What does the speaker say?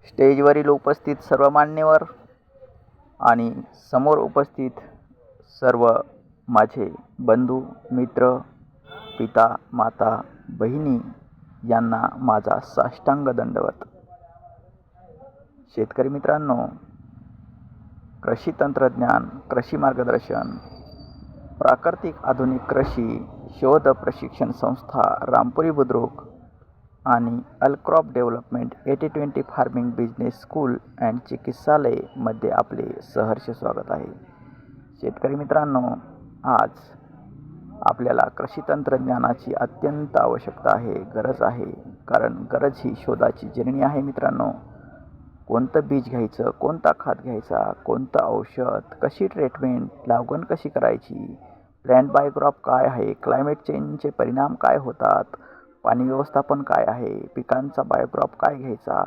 स्टेजवरील उपस्थित सर्व मान्यवर आणि समोर उपस्थित सर्व माझे बंधू मित्र, पिता माता बहिणी यांना माझा साष्टांग दंडवत. शेतकरी मित्रांनो, कृषी तंत्रज्ञान, कृषी मार्गदर्शन, प्राकृतिक आधुनिक कृषी शोध प्रशिक्षण संस्था रामपुरी बुद्रुक आणि Alcrop development 80-20 farming business school and चिकित्सालय मध्ये आपले सहर्ष स्वागत आहे. शेतकरी मित्रांनो, आज आपल्याला कृषी तंत्रज्ञानाची अत्यंत आवश्यकता आहे, गरज आहे. कारण गरज ही शोधाची जननी आहे मित्रांनो. कोणतं बीज घ्यायचं, कोणता खत घ्यायचा, कोणतं औषध, कशी ट्रीटमेंट, लागवड कशी करायची, प्लॅन्ट बायोक्रॉप काय आहे, क्लायमेट चेंजचे परिणाम काय होतात, पाणी व्यवस्थापन काय आहे, पिकांचा बायोक्रॉप काय घ्यायचा,